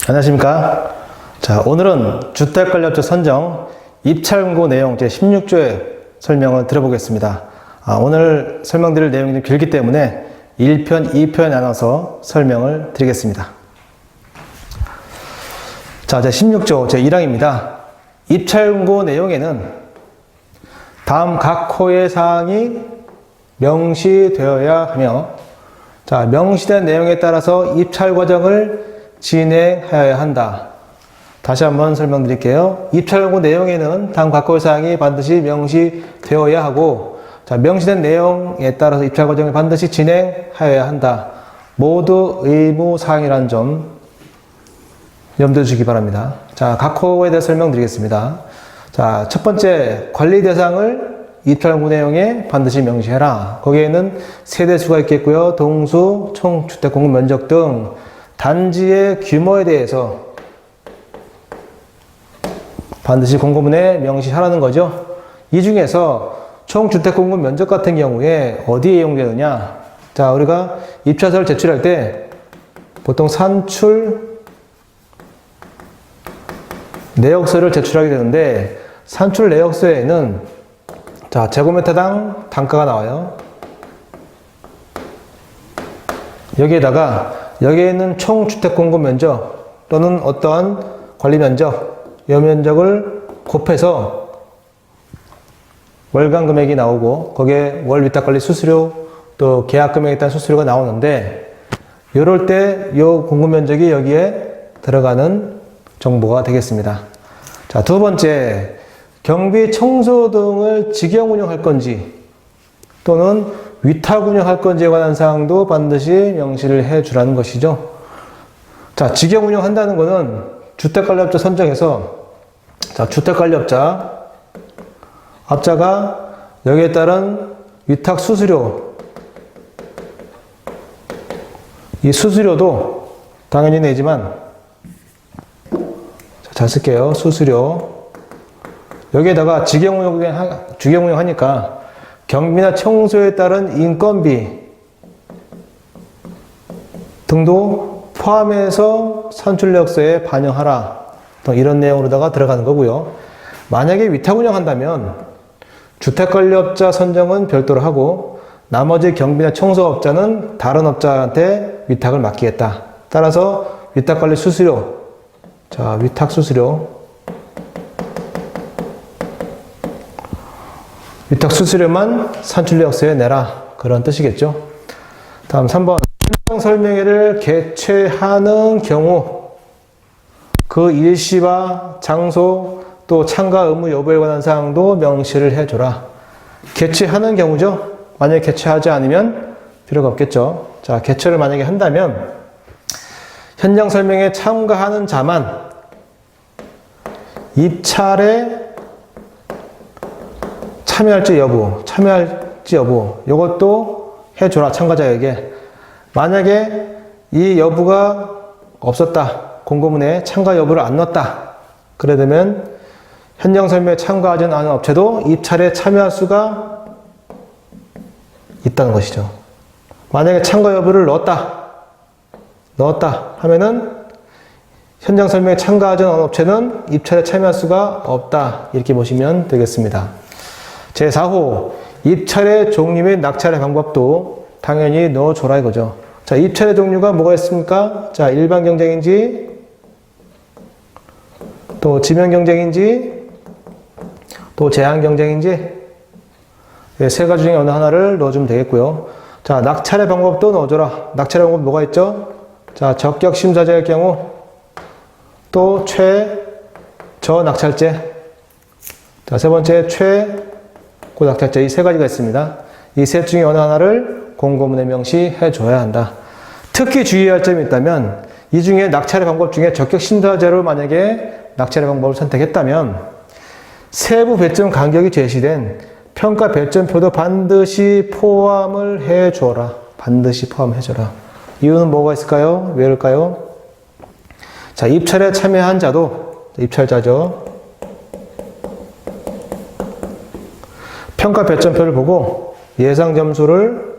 안녕하십니까. 자, 오늘은 주택관리업체 선정 입찰공고 내용 제16조의 설명을 들어보겠습니다. 오늘 설명드릴 내용이 좀 길기 때문에 1편, 2편 나눠서 설명을 드리겠습니다. 자, 제16조 제1항입니다. 입찰공고 내용에는 다음 각 호의 사항이 명시되어야 하며, 자, 명시된 내용에 따라서 입찰 과정을 진행하여야 한다. 다시 한번 설명드릴게요. 입찰공고 내용에는 다음 각 호의 사항이 반드시 명시되어야 하고, 자, 명시된 내용에 따라서 입찰 과정을 반드시 진행하여야 한다. 모두 의무사항이라는 점 염두에 두시기 바랍니다. 자, 각 호에 대해 설명드리겠습니다. 자, 첫 번째, 관리 대상을 입찰공고 내용에 반드시 명시해라. 거기에는 세대수가 있겠고요. 동수, 총 주택공급 면적 등 단지의 규모에 대해서 반드시 공고문에 명시하라는 거죠. 이 중에서 총 주택공급 면적 같은 경우에 어디에 이용되느냐? 자, 우리가 입찰서를 제출할 때 보통 산출 내역서를 제출하게 되는데, 산출 내역서에는 자, 제곱미터당 단가가 나와요. 여기에 있는 총 주택공급 면적 또는 어떠한 관리 면적, 이 면적을 곱해서 월간 금액이 나오고, 거기에 월 위탁관리 수수료 또 계약 금액에 따른 수수료가 나오는데, 이럴 때 이 공급 면적이 여기에 들어가는 정보가 되겠습니다. 자, 두 번째, 경비, 청소 등을 직영 운영할 건지 또는 위탁 운영할 건지에 관한 사항도 반드시 명시를 해 주라는 것이죠. 자, 직영 운영한다는 것은 주택관리업자 선정에서, 자, 주택관리업자 업자가 여기에 따른 위탁 수수료, 이 수수료도 당연히 내지만, 잘 쓸게요. 수수료. 여기에다가 직영 운영하니까 경비나 청소에 따른 인건비 등도 포함해서 산출내역서에 반영하라. 또 이런 내용으로다가 들어가는 거고요. 만약에 위탁 운영한다면 주택관리업자 선정은 별도로 하고, 나머지 경비나 청소업자는 다른 업자한테 위탁을 맡기겠다. 따라서 위탁관리 수수료, 자, 위탁 수수료, 위탁 수수료만 산출내역서에 내라. 그런 뜻이겠죠. 다음 3번. 현장 설명회를 개최하는 경우 그 일시와 장소 또 참가 의무 여부에 관한 사항도 명시를 해줘라. 개최하는 경우죠. 만약에 개최하지 않으면 필요가 없겠죠. 자, 개최를 만약에 한다면 현장 설명에 참가하는 자만 입찰에 참여할지 여부, 이것도 해줘라, 참가자에게. 만약에 이 여부가 없었다, 공고문에 참가 여부를 안 넣었다, 그래 되면 현장 설명에 참가하지 않은 업체도 입찰에 참여할 수가 있다는 것이죠. 만약에 참가 여부를 넣었다 하면은 현장 설명에 참가하지 않은 업체는 입찰에 참여할 수가 없다, 이렇게 보시면 되겠습니다. 제4호, 입찰의 종류 및 낙찰의 방법도 당연히 넣어줘라 이거죠. 자, 입찰의 종류가 뭐가 있습니까? 자, 일반 경쟁인지, 또 지명 경쟁인지, 또 제한 경쟁인지, 네, 세 가지 중에 어느 하나를 넣어주면 되겠고요. 자, 낙찰의 방법도 넣어줘라. 낙찰의 방법 뭐가 있죠? 자, 적격 심사제일 경우, 또 최저 낙찰제. 자, 세 번째 최고낙찰제, 이 세 가지가 있습니다. 이 셋 중에 어느 하나를 공고문에 명시해 줘야 한다. 특히 주의해야 할 점이 있다면, 이 중에 낙찰의 방법 중에 적격 심사제로 만약에 낙찰의 방법을 선택했다면 세부 배점 간격이 제시된 평가 배점표도 반드시 포함을 해 줘라. 반드시 포함해 줘라. 이유는 뭐가 있을까요? 왜 그럴까요? 자, 입찰에 참여한 자도, 입찰자죠. 평가 배점표를 보고 예상 점수를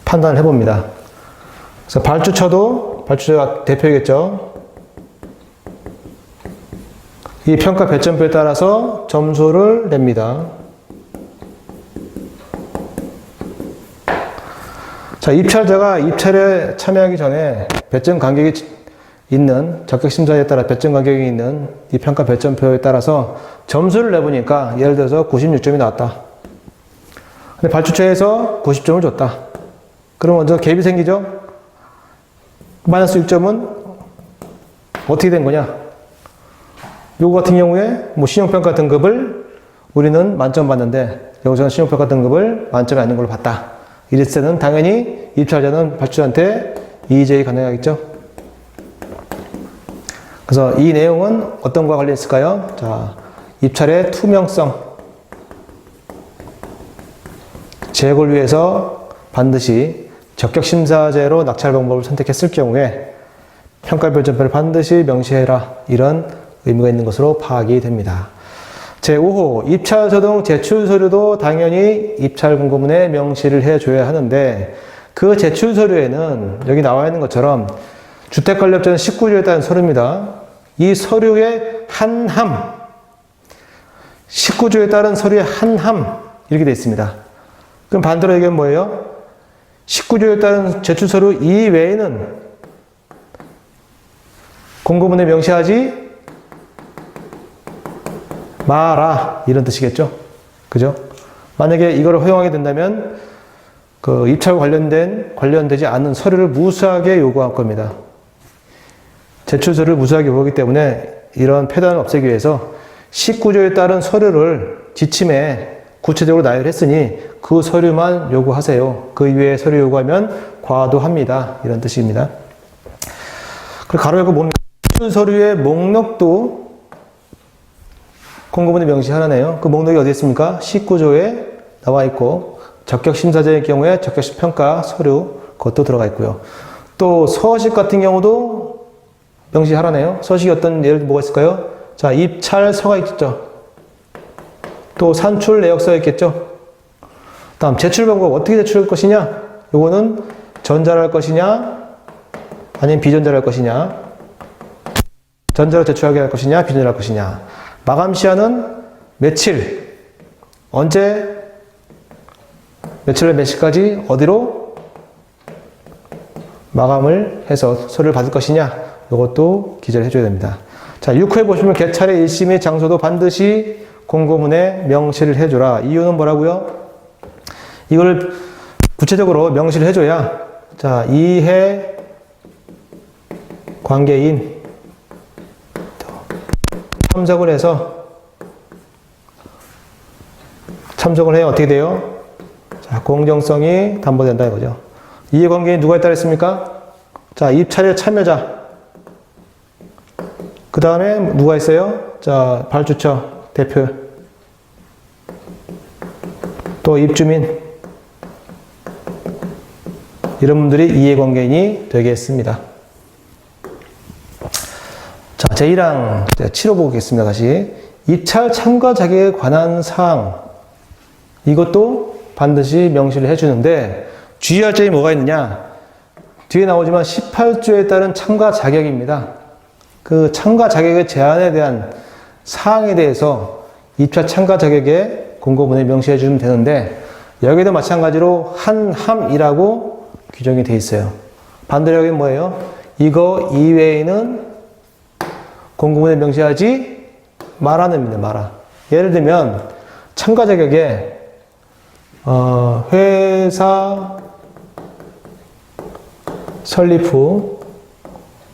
판단을 해봅니다. 그래서 발주처가 대표이겠죠. 이 평가 배점표에 따라서 점수를 냅니다. 자, 입찰자가 입찰에 참여하기 전에 배점 간격이 있는, 적격심사에 따라 배점 간격이 있는 이 평가 배점표에 따라서 점수를 내보니까 예를 들어서 96점이 나왔다. 근데 발주처에서 90점을 줬다. 그럼 먼저 갭이 생기죠? 마이너스 6점은 어떻게 된 거냐? 요거 같은 경우에 뭐 신용평가 등급을 우리는 만점 받는데 여기서는 신용평가 등급을 만점이 아닌 걸로 봤다. 이랬을 때는 당연히 입찰자는 발주자한테 이의 가능하겠죠. 그래서 이 내용은 어떤 거와 관련있을까요? 자, 입찰의 투명성, 제고를 위해서 반드시 적격심사제로 낙찰 방법을 선택했을 경우에 평가별점표를 반드시 명시해라, 이런 의미가 있는 것으로 파악이 됩니다. 제5호, 입찰서 등 제출 서류도 당연히 입찰 공고문에 명시를 해줘야 하는데 그 제출 서류에는 여기 나와 있는 것처럼 주택관리업자는 19조에 따른 서류입니다. 이 서류의 한 함, 19조에 따른 서류의 한 함, 이렇게 되어 있습니다. 그럼 반대로 얘기하면 뭐예요? 19조에 따른 제출 서류 이외에는 공고문에 명시하지 마라, 이런 뜻이겠죠. 그죠? 만약에 이거를 허용하게 된다면 그 입찰과 관련되지 않은 서류를 무수하게 요구할 겁니다. 제출 서류를 무수하게 요구하기 때문에 이런 폐단을 없애기 위해서 19조에 따른 서류를 지침에 구체적으로 나열했으니 그 서류만 요구하세요. 그 이외의 서류 요구하면 과도합니다, 이런 뜻입니다. 그리고 가로 열고 뭡니까? 제출 서류의 목록도 공고문에 명시하라네요. 그 목록이 어디 있습니까? 19조에 나와 있고 적격심사제의 경우에 적격심평가 서류, 그것도 들어가 있고요. 또 서식 같은 경우도 명시하라네요. 서식이 어떤 예를 뭐가 있을까요? 자, 입찰서가 있겠죠. 또 산출 내역서가 있겠죠. 다음 제출 방법, 어떻게 제출할 것이냐? 요거는 전자로 할 것이냐 아니면 비전자로 할 것이냐, 전자로 제출하게 할 것이냐 비전자로 할 것이냐, 마감 시한은 며칠, 언제, 며칠에 몇 시까지 어디로 마감을 해서 서류를 받을 것이냐, 이것도 기재를 해줘야 됩니다. 자, 6호에 보시면 개찰의 일심의 장소도 반드시 공고문에 명시를 해줘라. 이유는 뭐라고요? 이걸 구체적으로 명시를 해줘야, 자, 이해 관계인 참석을 해서, 참석을 해야 어떻게 돼요? 자, 공정성이 담보된다 이거죠. 이해관계인 누가 있다 그랬습니까? 자, 입찰의 참여자. 그 다음에 누가 있어요? 자, 발주처 대표. 또 입주민. 이런 분들이 이해관계인이 되겠습니다. 자, 제1항 치러 보겠습니다. 다시. 입찰 참가 자격에 관한 사항. 이것도 반드시 명시를 해주는데 주의할 점이 뭐가 있느냐? 뒤에 나오지만 18조에 따른 참가 자격입니다. 그 참가 자격의 제한에 대한 사항에 대해서 입찰 참가 자격에 공고문에 명시해 주면 되는데 여기도 마찬가지로 한 함이라고 규정이 되어 있어요. 반대로 여기 뭐예요? 이거 이외에는 공고문에 명시하지 말라는 의미입니다. 마라. 예를 들면 참가 자격에 회사 설립 후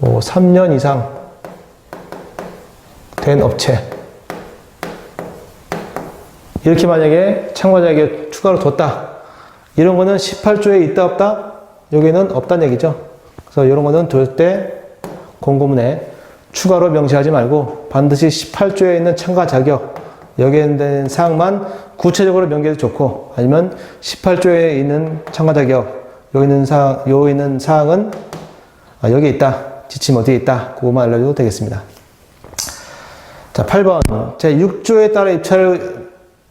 3년 이상 된 업체, 이렇게 만약에 참가 자격에 추가로 뒀다. 이런 거는 18조에 있다 없다? 여기는 없다는 얘기죠. 그래서 이런 거는 둘 때 공고문에 추가로 명시하지 말고 반드시 18조에 있는 참가 자격, 여기에 대한 사항만 구체적으로 명기해도 좋고, 아니면 18조에 있는 참가 자격, 여기 있는 사항은 여기 있다, 지침 어디에 있다, 그것만 알려줘도 되겠습니다. 자, 8번. 제6조에 따라 입찰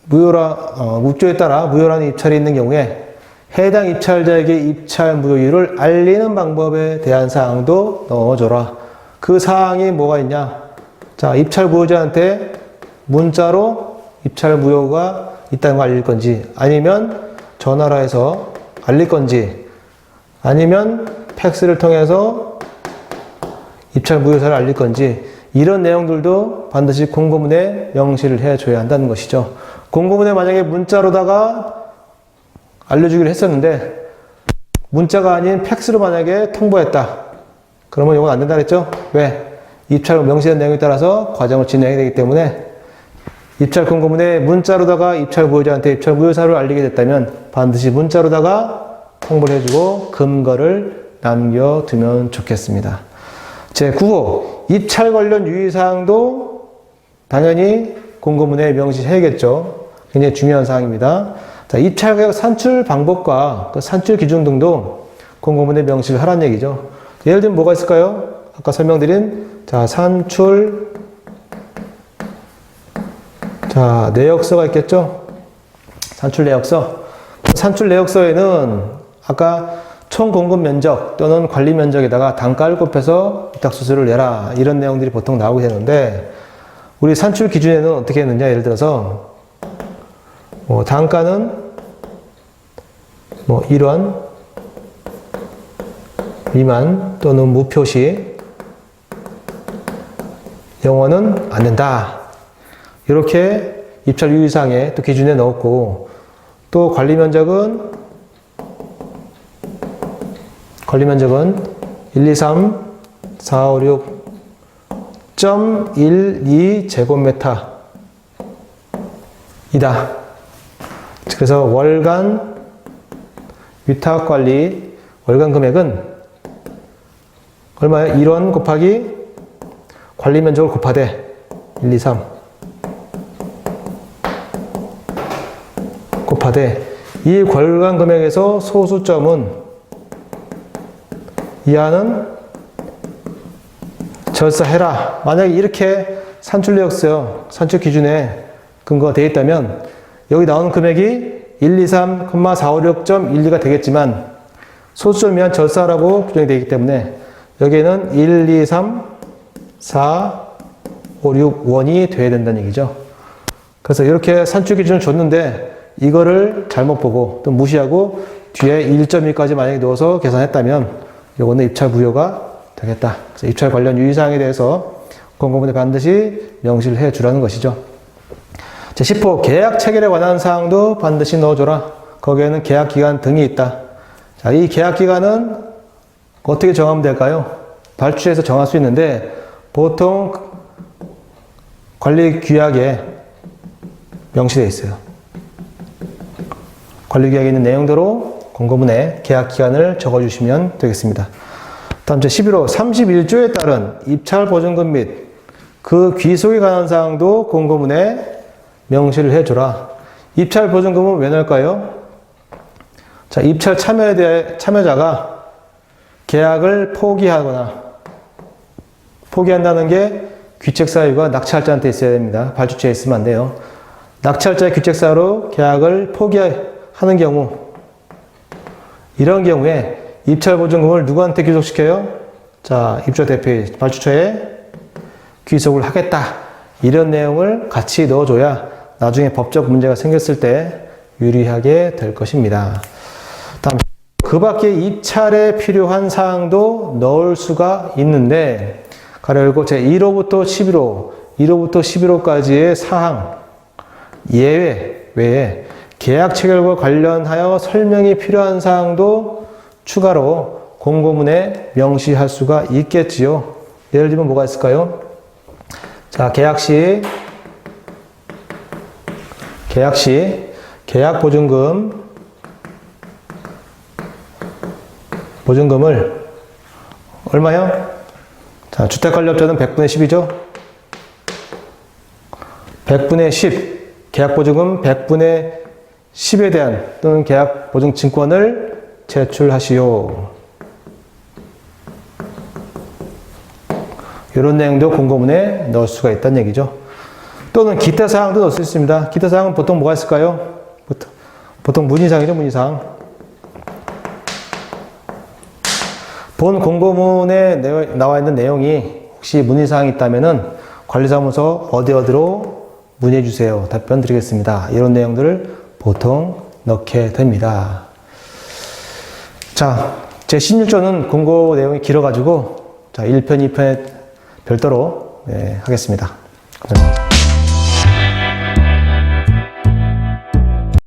무효라, 6조에 따라 무효라는 입찰이 있는 경우에 해당 입찰자에게 입찰 무효율을 알리는 방법에 대한 사항도 넣어줘라. 그 사항이 뭐가 있냐? 자, 입찰 무효자한테 문자로 입찰 무효가 있다는 걸 알릴 건지, 아니면 전화로 해서 알릴 건지, 아니면 팩스를 통해서 입찰 무효사를 알릴 건지, 이런 내용들도 반드시 공고문에 명시를 해줘야 한다는 것이죠. 공고문에 만약에 문자로다가 알려주기로 했었는데 문자가 아닌 팩스로 만약에 통보했다. 그러면 이건 안 된다 그랬죠? 왜? 입찰 명시된 내용에 따라서 과정을 진행해야 되기 때문에 입찰 공고문에 문자로다가 입찰 무효자한테 입찰 무효사를 알리게 됐다면 반드시 문자로다가 통보를 해주고 근거를 남겨두면 좋겠습니다. 제9호, 입찰 관련 유의사항도 당연히 공고문에 명시해야겠죠. 굉장히 중요한 사항입니다. 자, 입찰 가격 산출 방법과 그 산출 기준 등도 공고문에 명시를 하라는 얘기죠. 예를 들면 뭐가 있을까요? 아까 설명드린, 자, 산출, 자, 내역서가 있겠죠? 산출 내역서. 산출 내역서에는 아까 총 공급 면적 또는 관리 면적에다가 단가를 곱해서 위탁수수료를 내라. 이런 내용들이 보통 나오게 되는데, 우리 산출 기준에는 어떻게 했느냐? 예를 들어서, 단가는 1원 미만 또는 무표시, 영어는 안 된다. 이렇게 입찰 유의사항에 또 기준에 넣었고, 또 관리 면적은 1, 2, 3, 4, 5, 6.12 제곱미터 이다. 그래서 월간 위탁관리 월간 금액은 얼마예요? 1원 곱하기 관리 면적을 곱하되 1, 2, 3 곱하되 이 월간 금액에서 소수점은 이하는 절사해라. 만약에 이렇게 산출 내역서, 산출 기준에 근거가 되어 있다면 여기 나오는 금액이 1, 2, 3, 4, 5, 6.12가 되겠지만 소수점 이하 절사라고 규정이 되어 있기 때문에 여기에는 1, 2, 3, 4, 5, 6원이 돼야 된다는 얘기죠. 그래서 이렇게 산출 기준을 줬는데 이거를 잘못 보고 또 무시하고 뒤에 1.2까지 만약에 넣어서 계산했다면 이거는 입찰 무효가 되겠다. 그래서 입찰 관련 유의사항에 대해서 공고문에 반드시 명시를 해주라는 것이죠. 제10호, 계약 체결에 관한 사항도 반드시 넣어줘라. 거기에는 계약 기간 등이 있다. 자, 이 계약 기간은 어떻게 정하면 될까요? 발주해서 정할 수 있는데 보통 관리 규약에 명시되어 있어요. 관리 규약에 있는 내용대로 공고문에 계약 기간을 적어주시면 되겠습니다. 다음 제11호, 31조에 따른 입찰 보증금 및 그 귀속에 관한 사항도 공고문에 명시를 해줘라. 입찰 보증금은 왜 넣을까요? 자, 입찰 참여에 대해 참여자가 계약을 포기한다는 게 귀책 사유가 낙찰자한테 있어야 됩니다. 발주처에 있으면 안 돼요. 낙찰자의 귀책 사유로 계약을 포기하는 경우, 이런 경우에 입찰 보증금을 누구한테 귀속시켜요? 자, 입주 대표의 발주처에 귀속을 하겠다. 이런 내용을 같이 넣어줘야 나중에 법적 문제가 생겼을 때 유리하게 될 것입니다. 다음, 그 밖에 입찰에 필요한 사항도 넣을 수가 있는데, 가로 열고 제1호부터 11호, 1호부터 11호까지의 사항, 외에 계약 체결과 관련하여 설명이 필요한 사항도 추가로 공고문에 명시할 수가 있겠지요. 예를 들면 뭐가 있을까요? 자, 계약 시 계약 보증금을 얼마요? 자, 주택관리업자는 100분의 10이죠. 100분의 10, 계약 보증금 100분의 10에 대한 또는 계약 보증 증권을 제출하시오. 이런 내용도 공고문에 넣을 수가 있다는 얘기죠. 또는 기타 사항도 넣을 수 있습니다. 기타 사항은 보통 뭐가 있을까요? 보통 문의사항이죠, 문의사항. 본 공고문에 나와 있는 내용이 혹시 문의사항이 있다면은 관리사무소 어디로 문의해 주세요. 답변 드리겠습니다. 이런 내용들을 보통 넣게 됩니다. 자, 제 16조는 공고 내용이 길어가지고, 자, 1편, 2편 별도로, 하겠습니다. 감사합니다.